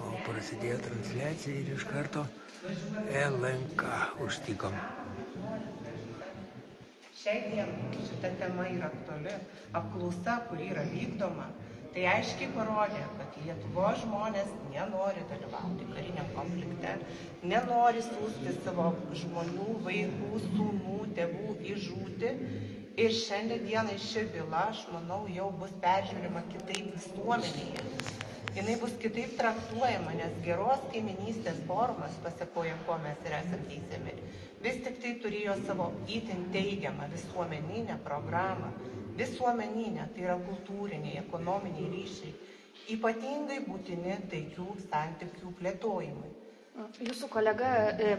O prasidėjo transliacija ir iš karto LNK užtikom. Šiai dienai šita tema yra aktuali. Apklausa, kuri yra vykdoma, tai aiškiai parodė, kad Lietuvos žmonės nenori dalyvauti kariniam konflikte, nenori siųsti savo žmonių, vaikų, sūnų, tėvų į žūtį. Ir šiandien dienai ši byla, aš manau, jau bus peržiūrima kitaip visuomenėje. Jinai bus kitaip traktuojama, nes geros kaiminystės forumas, pasekoje, ko mes ir esame teisiami, vis tik tai turėjo savo itin teigiamą visuomeninę programą. Visuomeninė, tai yra kultūriniai, ekonominiai ryšiai, ypatingai būtini taikių santykių plėtojimui. Jūsų kolega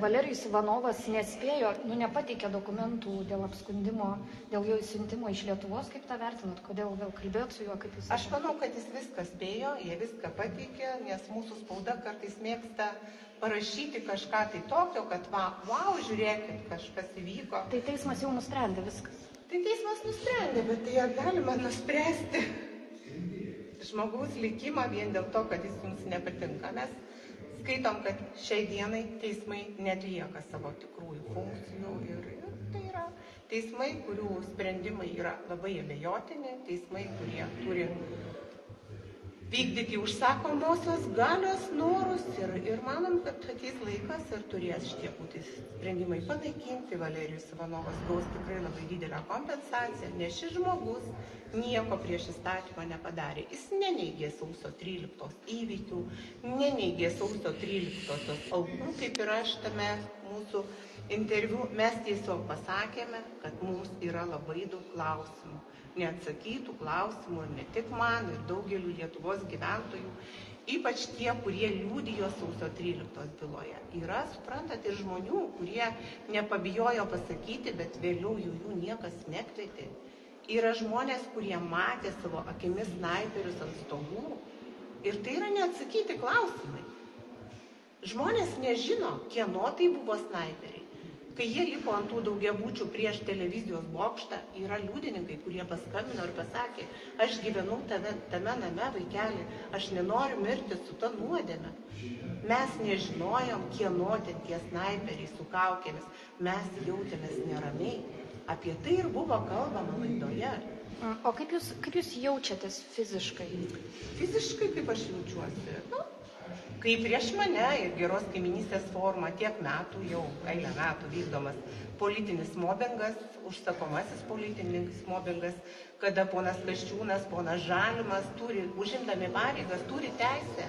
Valerijus Ivanovas nespėjo, nepateikė dokumentų dėl apskundimo, dėl jo įsiuntimo iš Lietuvos. Kaip tą vertinat? Kodėl vėl kalbėjot su juo? Kaip jūs... Aš manau, kad jis viską spėjo, jie viską pateikė, nes mūsų spauda kartais mėgsta parašyti kažką tai tokio, kad wow, žiūrėkit, kažkas įvyko. Tai teismas jau nusprendė viskas. Tai teismas nusprendė, bet tai ar galima nuspręsti žmogaus likimą vien dėl to, kad jis jums nepatinka. Mes skaitom, kad šiai dienai teismai neatlieka savo tikrųjų funkcijų ir tai yra teismai, kurių sprendimai yra labai abejotini, teismai, kurie turi vykdyti užsakomosios galios norus ir manom, kad ateis laikas ir turės šitie būti sprendimai panaikinti. Valerijus Ivanovas gaus tikrai labai didelę kompensaciją, nes šis žmogus nieko prieš įstatymą nepadarė. Jis neneigė sausio 13 įvykių, neneigė sausio 13 aukų, kaip ir aš tame mūsų interviu. Mes tiesiog pasakėme, kad mums yra labai daug klausimų. Neatsakytų klausimų ir ne tik man, ir daugeliu Lietuvos gyventojų, ypač tie, kurie liudijo sausio 13 byloje. Yra, suprantat, ir žmonių, kurie nepabijojo pasakyti, bet vėliau jų niekas nekvietė. Yra žmonės, kurie matė savo akimis snaiperius ant stogų. Ir tai yra neatsakyti klausimai. Žmonės nežino, kieno tai buvo snaiperiai. Kai jie lipo ant tų daugiabučių prieš televizijos bokštą, yra liudininkai, kurie paskambino ir pasakė, aš gyvenu tame name, vaikeli, aš nenoriu mirti su ta nuodėme. Mes nežinojom, kieno ten tie snaiperiai su kaukėmis, mes jautėmės neramiai. Apie tai ir buvo kalbama laidoje. O kaip jūs jaučiatės fiziškai? Fiziškai kaip aš jaučiuosi? Kai prieš mane ir geros kaiminystės forumą tiek metų, jau eilę metų vykdomas politinis mobingas, užsakomasis politinis mobingas, kada ponas Kasčiūnas, ponas Žalimas užimdami pareigas, turi teisę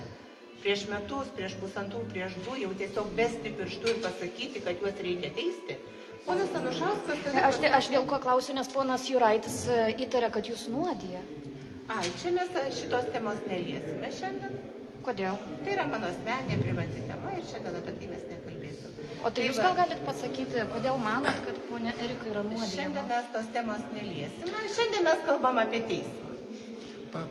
prieš metus, prieš pusantrų, prieš 2 jau tiesiog besti pirštų ir pasakyti, kad juos reikia teisti. Ponas Anušauskas... Aš dėl ko klausiu, nes ponas Juraitis įtarė, kad jūs nuodija. Čia mes šitos temos neliesime šiandien. Kodėl? Tai yra mano asmeninė privati tema ir šiandien apie tai mes nekalbėsim. O tai jūs gal galit pasakyti, kodėl manot, kad ponia Erika yra nuodijama? Šiandien mes tos temos neliesime, šiandien mes kalbam apie teismą.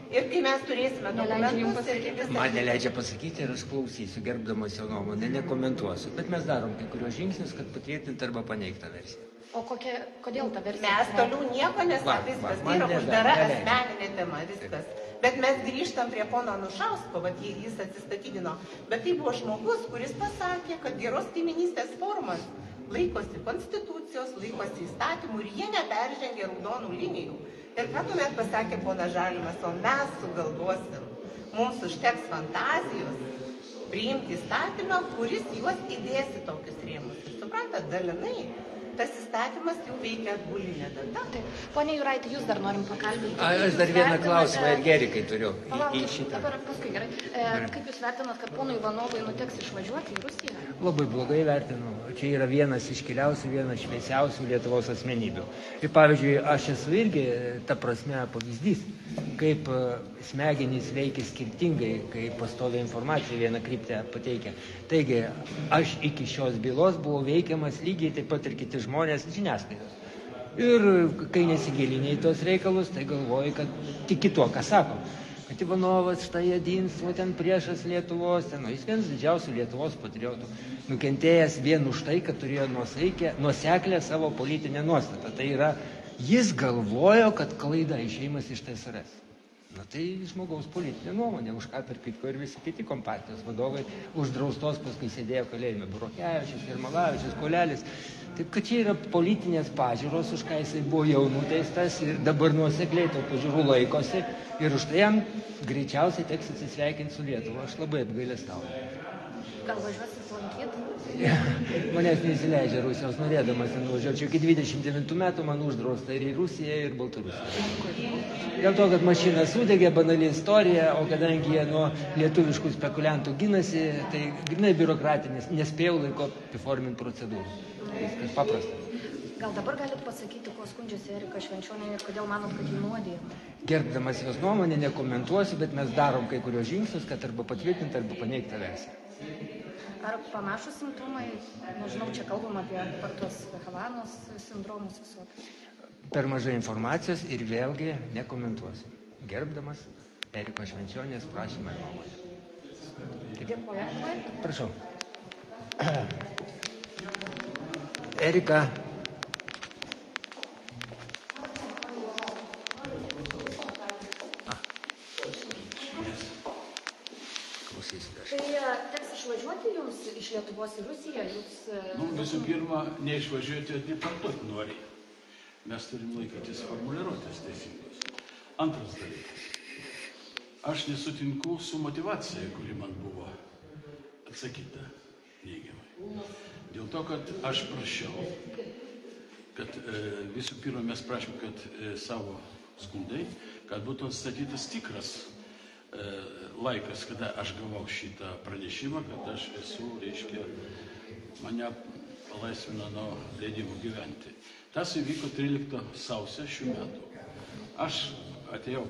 Ir kai mes turėsime dokumentus... Man neleidžia pasakyti ir aš klausysiu, gerbdamas jo nuomonę, nekomentuosiu. Bet mes darom kai kurios žingsnius, kad patvirtinti arba paneigtą versiją. O kodėl ta versija? Mes toliau nieko nesakome, viskas. Tai yra uždara asmeninė tema, viskas. Bet mes grįžtam prie pono Anušausko, jis atsistatydino. Bet tai buvo žmogus, kuris pasakė, kad geros kaiminystės forumas laikosi konstitucijos, laikosi įstatymų ir jie neperžengia raudonų linijų. Ir ką tuomet pasakė ponas Žalimas, o mes sugalvosim, mums užteks fantazijos priimti įstatymą, kuris juos įdės į tokius rėmus. Ir suprantat, dalinai tas įstatymas jau veikia atbulinė data. Pone Juraitį, jūs dar norim pakalbinti. Aš dar vieną klausimą ir Gerikai turiu. Dabar paskui gerai. Kaip jūs vertinat, kad ponui Ivanovui nuteks išvažiuoti į Rusiją? Labai blogai vertinu. Čia yra vienas iškiliausių, vienas šviesiausių Lietuvos asmenybių. Ir pavyzdžiui, aš esu irgi, ta prasme, pavyzdys, kaip smegenys veikia skirtingai, kai pastovią informaciją vieną kryptę pateikia. Taigi, aš iki šios bylos buvau veikiamas lygiai taip pat ir kiti žmonės žiniasklaidos. Ir kai nesigilinė į tos reikalus, tai galvoju, kad tiki tuo, ką sakom. Kad Ivanovas štai jedinstvo ten priešas Lietuvos, jis vienas didžiausių Lietuvos patriotų, nukentėjęs vien už tai, kad turėjo nuoseklę savo politinę nuostatą. Tai yra, jis galvojo, kad klaida išėjimas iš TSRS. Na tai žmogaus politinė nuomonė, už ką tarp kitko ir visi kiti kompartijos vadovai uždraustos paskui sėdėjo kalėjime. Burokevičius, Jermalavičius, Kolelis. Taip, kad čia yra politinės pažiūros, už ką jisai buvo jau nuteistas ir dabar nuosekliai to pažiūrų laikosi ir už tai jam greičiausiai teks atsisveikinti su Lietuva. Aš labai apgailestauju. Gal važiuosit lankyti? Manęs neįsileidžia Rusijos, norėdamas ten nuvažiuočiau. Iki 29 metų man uždrausta ir į Rusiją, ir Baltarusiją. Dėl to, kad mašina sudegė, banali istorija, o kadangi jie nuo lietuviškų spekuliantų ginasi, tai grinai biurokratinis, nespėjau laiko apiforminti procedūrų. Viskas paprasta. Gal dabar galit pasakyti, kuo skundžiasi Erika Švenčionienė ir kodėl manot, kad jį nuodijama? Gerbdamas jos nuomonę, nekomentuosiu, bet mes darom kai kurios žingsnius, kad arba patvirtinti, arba paneigti versiją. Ar panašus simptomai, nežinau, čia kalbam apie tos Havanos sindromus visokius? Per mažai informacijos ir vėlgi nekomentuosiu. Gerbdamas Erikos Švenčionienės prašymą ir nuomonę. Dėkuoju. Prašau. Erika. Tai teks išvažiuoti jums iš Lietuvos į Rusiją? Visų pirma, neišvažiuoti, o deportuoti nori. Mes turim laikytis formuliruotės teisingos. Antras dalykas. Aš nesutinku su motivacija, kuri man buvo atsakyta neigiamai. Dėl to, kad aš prašiau, kad visų pirma mes prašom, kad savo skundai, kad būtų atstatytas tikras laikas, kada aš gavau šitą pranešimą, kad aš esu, reiškia, mane palaisvino nuo leidimų gyventi. Tas įvyko 13 sausio šių metų. Aš atėjo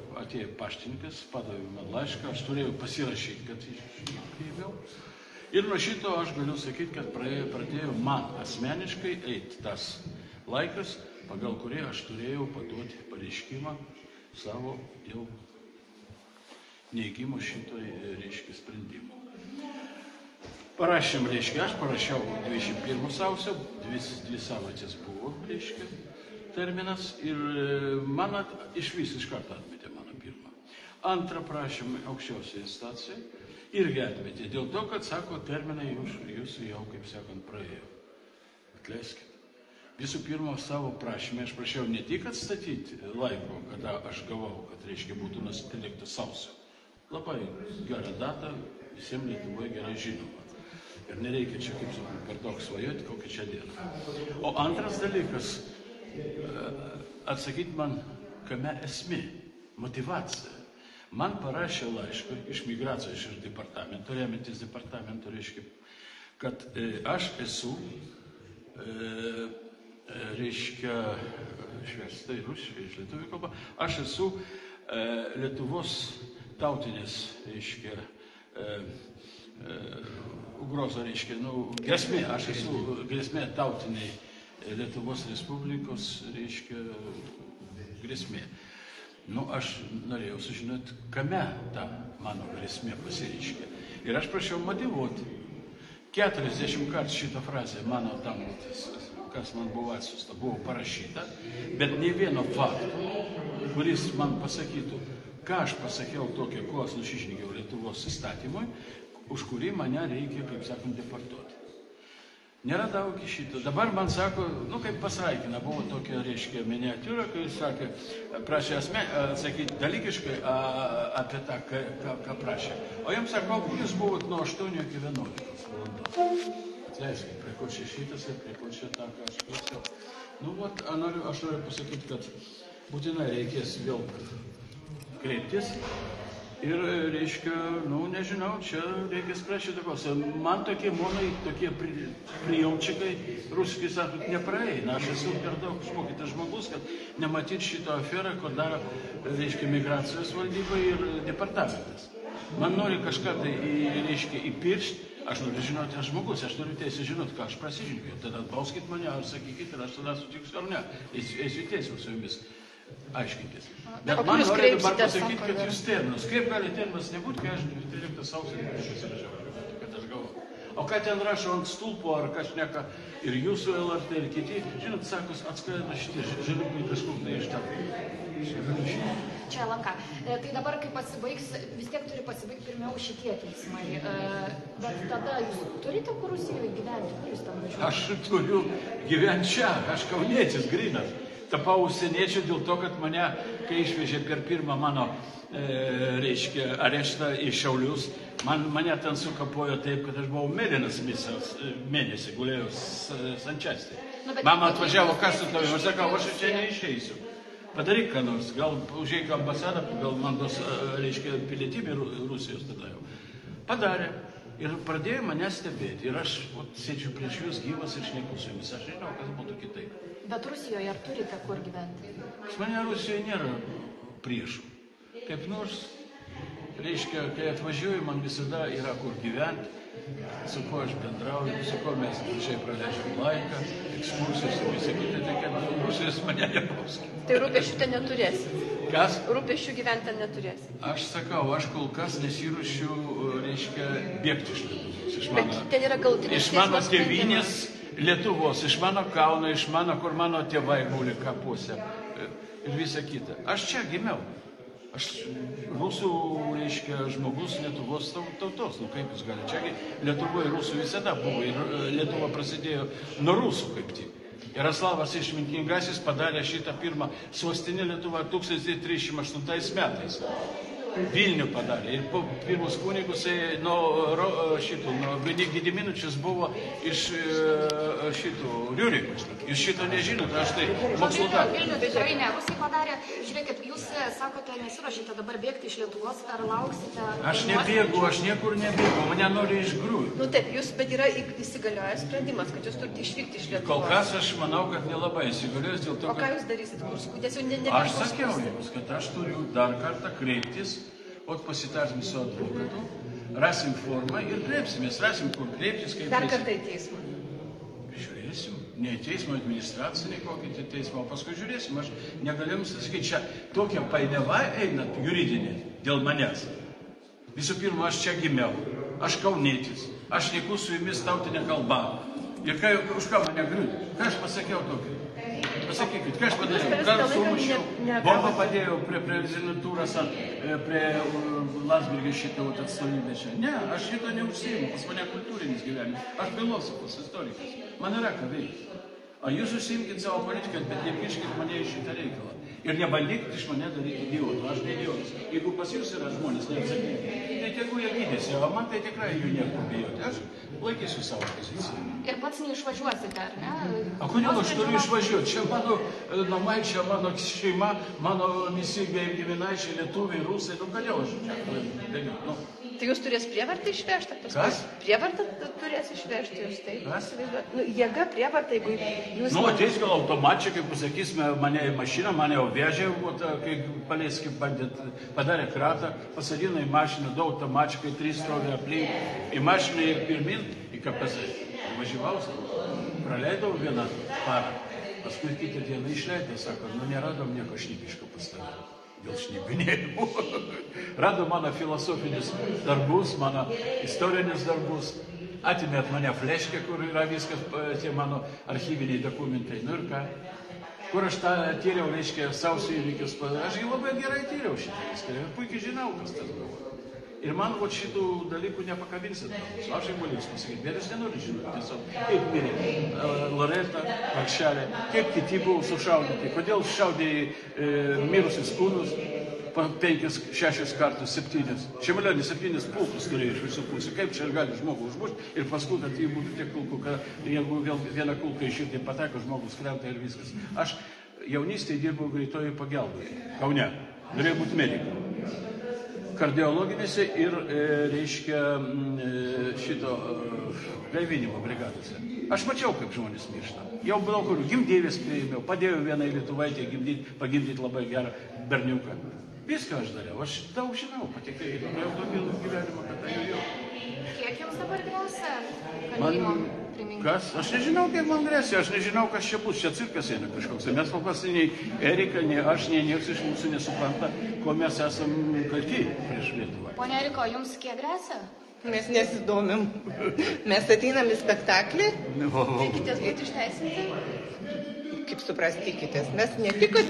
paštininkas, padavė man laišką, aš turėjau pasirašyti, kad iškreiviau. Ir nuo šito aš galiu sakyti, kad pradėjo man asmeniškai eiti tas laikas, pagal kurį aš turėjau paduoti pareiškimą savo jau neigimo šitoj, reiškia, sprendimo. Parašėm, reiškia, aš parašiau 21 sausio, 2 savaitės buvo, reiškia, terminas ir man iš karto atmetė mano pirmą. Antrą prašėm aukščiausią instanciją irgi atmetė, dėl to, kad, sako, terminai jūsų jau, kaip sakant, praėjo. Atleiskit. Visų pirma, savo prašymę aš prašiau ne tik atstatyti laiko, kada aš gavau, kad, reiškia, būtų nuo 13 sausio. Labai gera data, visiems Lietuvoje gerai žinoma. Ir nereikia čia, kaip sakant, per daug svajoti, kokią čia dieną. O antras dalykas, atsakyti man, kame esmė, motivacija. Man parašė laišką iš migracijos iš departamento, remiantis departamento, reiškia, kad aš esu, reiškia, išversta į rusišką, iš lietuvių kalbą, aš esu Lietuvos tautinės, reiškia, ugrozo, reiškia, grėsmė, aš esu grėsmė tautiniai Lietuvos Respublikos, reiškia, grėsmė. Aš norėjau sužinoti, kame ta mano grėsmė pasireiškia. Ir aš prašiau motyvuoti. 40 kartų šitą frazę mano tam, kas man buvo atsiusta, buvo parašyta, bet ne vieno fakto, kuris man pasakytų, ką aš pasakiau tokią, kuo aš nusižengiau Lietuvos įstatymui, už kurį mane reikia, kaip sakant, deportuoti. Neradau iki šito. Dabar man sako, kaip pasraikina, buvo tokia, reiškia, miniatiūra, kai jis sakė, prašė atsakyti dalykiškai apie tą, ką prašė. O jam sako, kur jūs buvot nuo 8 iki 11 valandos. Atleiskit, prie ko čia šitas ir prie ko čia tą, ką aš klausiau. Aš noriu pasakyti, kad būtinai reikės vėl kreiptis ir, reiškia, nežinau, čia reikia spręsti šitą klausimą. Man tokie monai, tokie prijaučikai, rusiškai sakot, nepraeina. Aš esu per daug išmokytas žmogus, kad nematyti šitą aferą, kur daro, reiškia, migracijos valdyba ir departamentas. Man nori kažką tai, reiškia, įpiršti, aš noriu žinoti, aš žmogus, aš noriu teisę žinoti, ką aš prasižengiau. Tada bauskit mane, ar sakykit, ir aš tada sutiksiu ar ne. Eisiu į teismą su jumis aiškintis. Bet man nori dabar pasakyti, kad jūs terminas. Kaip gali terminas nebūti, kai aš 13 sausio pasirašiau, kad aš gavau. O ką ten rašo ant stulpo, ar kažneka ir jūsų LRT, ir kiti, žinot, sakos, atskrenda šitie žaliukai kažkur tai iš ten. Čia LNK. Tai dabar, kai pasibaigs, vis tiek turi pasibaigti pirmiau šitie teismai. Bet tada jūs turite kur Rusijoje gyventi? Kur jūs tam važiuojate? Aš turiu gyventi čia, aš kaunietis grynas. Tapau užsieniečiu dėl to, kad mane, kai išvežė per pirmą mano reiškia, areštą į Šiaulius, mane ten sukapojo taip, kad aš buvau mėlynas mėnesį, gulėjau sančiastį. Mama atvažiavo, kas su tavimi, aš sakau, aš čia neišeisiu. Padaryk ką nors, gal užeik ambasadą, gal man tos, reiškia, pilietybė Rusijos tada jau. Padarė ir pradėjo mane stebėti. Ir aš sėdžiu prieš jūs gyvas ir šneku su jumis. Aš žinau, kas būtų kitaip. Bet Rusijoje ar turite kur gyventi? Pas mane Rusijoje nėra priešų. Kaip nors, reiškia, kai atvažiuoju, man visada yra kur gyventi, su kuo aš bendrauju, su kuo mes gražiai praleidžiam laiką, ekskursijos ir visi kiti, tai kad Rusijos mane nebauskit. Tai rūpesčių ten neturėsit? Kas? Rūpesčių gyventi ten neturėsit? Aš sakau, aš kol kas nesiruošiu, reiškia, bėgti iš Lietuvos. Bet ten yra galutinis iš mano tėvynės Lietuvos, iš mano Kauno, iš mano, kur mano tėvai guli kapuose ir visa kita. Aš čia gimiau. Aš rusų, reiškia, žmogus Lietuvos tautos. Nu kaip jūs galite? Čiagi Lietuvoje rusų visada buvo ir Lietuva prasidėjo nuo rusų kaip tik. Jaroslavas Išmintingasis padarė šitą pirmą sostinę Lietuvą 1308 metais. Vilnių padarė. Ir po pirmus kunigus nuo Gediminučius buvo iš šitų Riurikų. Jūs šito nežinot, aš tai mokslo dar. Vilnių tikrai ne. Rusai padarė. Žiūrėkit, jūs sakote, nesiruošite dabar bėgti iš Lietuvos, ar lauksite? Aš nebėgu, aš niekur nebėgu, mane nori išgrūti. Nu taip, bet yra įsigaliojęs sprendimas, kad jūs turite išvykti iš Lietuvos. Kol kas aš manau, kad nelabai įsigaliojęs dėl to, kad... O ką jūs darysit, kur skutės? Aš sakiau jums, kad aš turiu dar kartą kreiptis, pasitarsim su advokatu, rasim formą ir kreipsimės, rasim kur kreiptis, kaip... Dar kartą į teismą. Žiūrėsim, ne į teismo administracinį kokį teismą, o paskui žiūrėsim, aš negalim sakyti, čia tokia painiava eina juridinė dėl manęs. Visų pirma, aš čia gimiau, aš kaunietis, aš šneku su jumis tautinė kalba. Ir už ką mane griūti? Ką aš pasakiau tokį? Pasakykit, ką aš padariau? Ką sumušiau? Bombą padėjau prie rezidentūros, prie Landsbergio šitą atstovybę čia. Ne, aš šito neužsiimu, pas mane kultūrinis gyvenimas. Aš filosofas, istorikas. Man yra ką veikti. O jūs užsiimkite savo politiką, bet nekiškit mane į šitą reikalą. Ir nebandykit iš mane daryti idiotų. Aš ne idiotas. Jeigu pas jūs yra žmonės neatsakingi, tai tegu jie gydėsi, o man tai tikrai jų nieko bijoti. Aš laikysiu savo poziciją. Ir pats neišvažiuosite, ar ne? O kodėl aš turiu išvažiuoti? Čia mano namai, čia mano šeima, mano visi giminaičiai, lietuviai, rusai. Nu, kodėl aš čia galiu? Tai jūs turės prievartą išvežti? Kas? Prievartą turės išvežti jūs, taip? Kas? Jėga prievarta, jeigu jūs... Nu, ateis gal automačiai, kaip pasakysime, mane į mašiną, mane jau vežė, kai Paleiskį padarė kratą, pasadino į mašiną, du automačiai, 3 stovė aplink, į mašiną ir pirmin, į KPZ. Važiavau, praleidau vieną parą, paskui kitą dieną išleidau, sako, nu neradom nieko šnipiško pastatyti. Dėl šnipinėjimų. Rado mano filosofinius darbus, mano istorinius darbus. Atimėt mane fleškę, kur yra viskas, tie mano archyviniai dokumentai. Nu ir ką? Kur aš tą tyriau, reiškia, sausio įvykius. Aš jį labai gerai tyriau šitą viską. Puikiai žinau, kas tas buvo. Ir man šitų dalykų nepakabinsit. Aš jau galiu jūs pasakyti, bet aš nenoriu žinoti. Tiesiog, kaip mirė Loreta, Varkšelė, kaip kiti buvo sušaudyti, kodėl šaudė mirusius kūnus po 5-6 kartus, 7. Šimulionį 7 pulkus turėjo iš visų pusių. Kaip čia gali žmogų užmušti ir paskui, kad jį būtų tiek kulkų, kad jeigu vėl vieną kulką iš širdį pateko, žmogus krenta ir viskas. Aš jaunystėje dirbau greitoje pagalboje, Kaune, norėjau būti mediku. Kardiologinėse ir, reiškia, šito gaivinimo brigadose. Aš mačiau, kaip žmonės miršta. Jau daug kur gimdėvės priėmiau, padėjau vienai lietuvaitė pagimdyti labai gerą berniuką. Viską aš dariau, aš daug žinau, patikai, jau daugiau gyvenimo, kad tai jau. Kiek jums dabar grėsia kalėjimo priminti? Kas? Aš nežinau, kiek man grėsia, aš nežinau, kas čia bus, čia cirkas eina kažkoks. Mes paprastai nei Erika, nei aš, nei niekas iš mūsų nesupranta, ko mes esam kalti prieš Lietuvą. Pone Eriko, jums kiek grėsia? Mes nesidomim. Mes ateinam į spektaklį. Tikitės būti išteisinti? Kaip supras tikitės. Mes ne tik, kad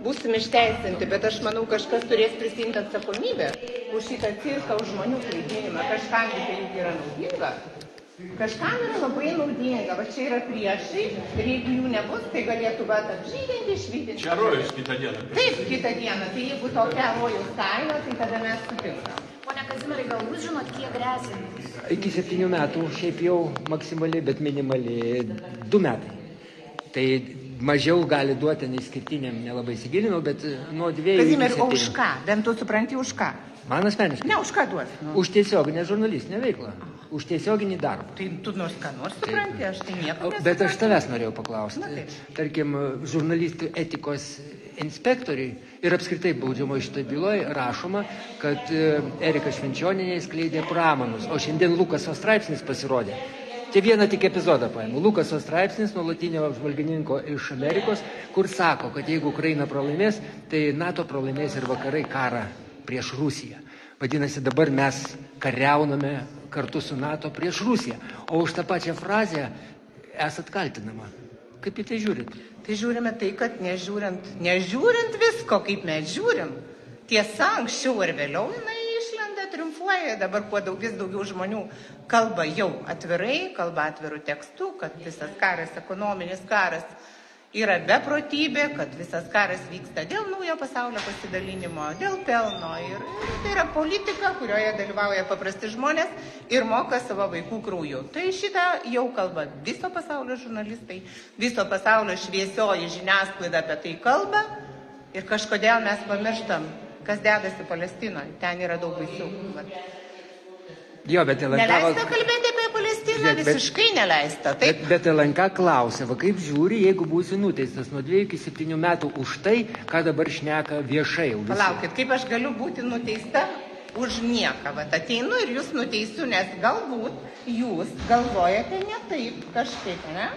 būsim išteisinti, bet aš manau, kažkas turės prisimti atsakomybę už šitą cirką, už žmonių klaidinimą. Kažkam tai juk yra naudinga. Kažkam yra labai naudinga. Va čia yra priešai ir jeigu jų nebus, tai galėtų apžydinti, išvydinti. Čia rojus kitą dieną. Taip, kitą dieną. Tai jeigu tokia rojaus kaina, tai tada mes sutinkam. Pone Kazimierai, gal jūs žinot, kiek gresia? Iki 7 metų, šiaip jau maksimaliai, bet minimaliai 2 metai. Tai mažiau gali duoti neišskirtiniam, nelabai įsigilinau, bet nuo 2 iki 7. Kazimierai, o už ką? Bent tu supranti už ką? Man asmeniškai. Ne, už ką duos? Už tiesioginę žurnalistinę veiklą. Už tiesioginį darbą. Tai tu nors ką nors supranti, aš tai nieko nesuprantu. Bet aš tavęs norėjau paklausti. Na, taip. Tarkim, žurnalistų etikos inspektoriai ir apskritai baudžiamoje šitoje byloje rašoma, kad Erika Švenčionienė skleidė pramanus, o šiandien Lukaso straipsnis pasirodė. Čia vieną tik epizodą paimu. Lukaso straipsnis, nuolatinio apžvalgininko iš Amerikos, kur sako, kad jeigu Ukraina pralaimės, tai NATO pralaimės ir vakarai karą prieš Rusiją. Vadinasi, dabar mes kariauname kartu su NATO prieš Rusiją. O už tą pačią frazę esat kaltinama. Kaip į tai žiūrit? Tai žiūrime tai, kad nežiūrint visko, kaip mes žiūrim, tiesa, anksčiau ar vėliau jinai išlenda, triumfuoja. Dabar kuo vis daugiau žmonių kalba jau atvirai, kalba atvirų tekstų, kad visas karas, ekonominis karas yra beprotybė, kad visas karas vyksta dėl naujo pasaulio pasidalinimo, dėl pelno. Ir tai yra politika, kurioje dalyvauja paprasti žmonės ir moka savo vaikų krauju. Tai šitą jau kalba viso pasaulio žurnalistai, viso pasaulio šviesioji žiniasklaida apie tai kalba. Ir kažkodėl mes pamirštam, kas dedasi Palestinoje. Ten yra daug baisių. Jo, bet LNK... Neleista kalbėti apie Palestiną, visiškai neleista. Taip? Bet LNK klausia, va kaip žiūri, jeigu būsi nuteistas nuo 2 iki 7 metų už tai, ką dabar šneka viešai. Palaukit, kaip aš galiu būti nuteista už nieką? Vat ateinu ir jūs nuteisiu, nes galbūt jūs galvojate ne taip kažkaip, ne?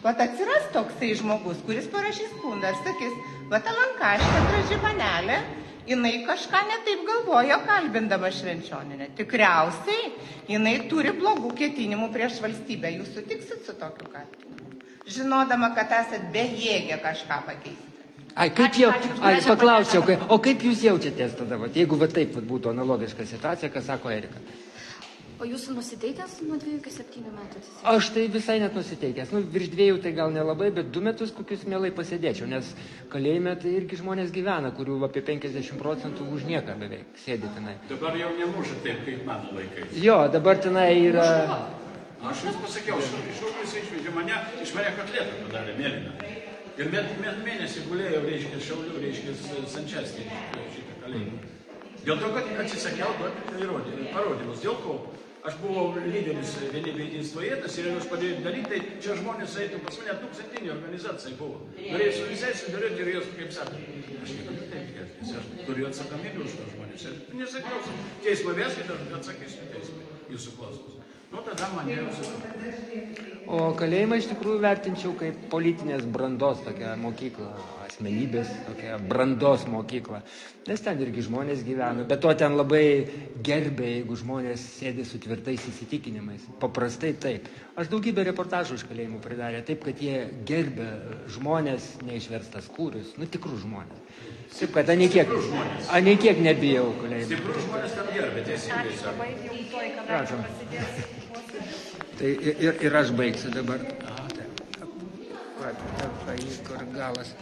Vat atsiras toksai žmogus, kuris parašys skundą ir sakys, vat LNK, šitą graži panelė, jinai kažką netaip galvojo, kalbindama Švenčionienę. Tikriausiai jinai turi blogų ketinimų prieš valstybę. Jūs sutiksit su tokiu kaltinimu? Žinodama, kad esat bejėgė kažką pakeisti. Paklausiau, o kaip jūs jaučiatės tada, jeigu taip būtų analogiška situacija, ką sako Erika? O jūs nusiteikęs nuo 2 iki 7 metų? Aš tai visai net nusiteikęs. Virš 2 tai gal nelabai, bet 2 metus kokius mielai pasėdėčiau, nes kalėjime tai irgi žmonės gyvena, kurių apie 50% už nieką beveik sėdi tenai. Dabar jau nemuša taip, kaip mano laikais. Jo, dabar tenai yra... Aš jums pasakiau, šauklys išvežė mane, iš mane kotletą padarė mėlyną. Ir mėnesį gulėjau, reiškia, Šiaulių, reiškia, Sančestį šitą kalėjimą. Dėl to, kad atsisakiau duoti parodymus. Dėl ko? Aš buvau lyderis vienybė jedinstvo jėgas ir aš padėjau daryti, tai čia žmonės eitų pas mane 1000 organizacija buvo. Norėjau su visais sudaryti ir jos, kaip sakė, aš niekada taip tikėtis, aš turiu atsakomybę už tos žmonės. Ir nesakiausiu, teismą vėskit, aš atsakysiu teismą, jūsų klausimus. Nu, tada man jau susitau. O kalėjimą iš tikrųjų vertinčiau kaip politinės brandos tokia mokykla, asmenybės tokia brandos mokykla. Nes ten irgi žmonės gyvena, bet to ten labai gerbė, jeigu žmonės sėdi su tvirtais įsitikinimais. Paprastai taip. Aš daugybę reportažų iš kalėjimų pridarė, taip, kad jie gerbė žmonės, neišverstas kūrius, tikrų žmonės. Taip, kad anikiek nebijau kalėjimų. Stiprų žmonės tam gerbė, teisingai sako. Prašom. Tai ir aš baigsiu dabar. Kur galas.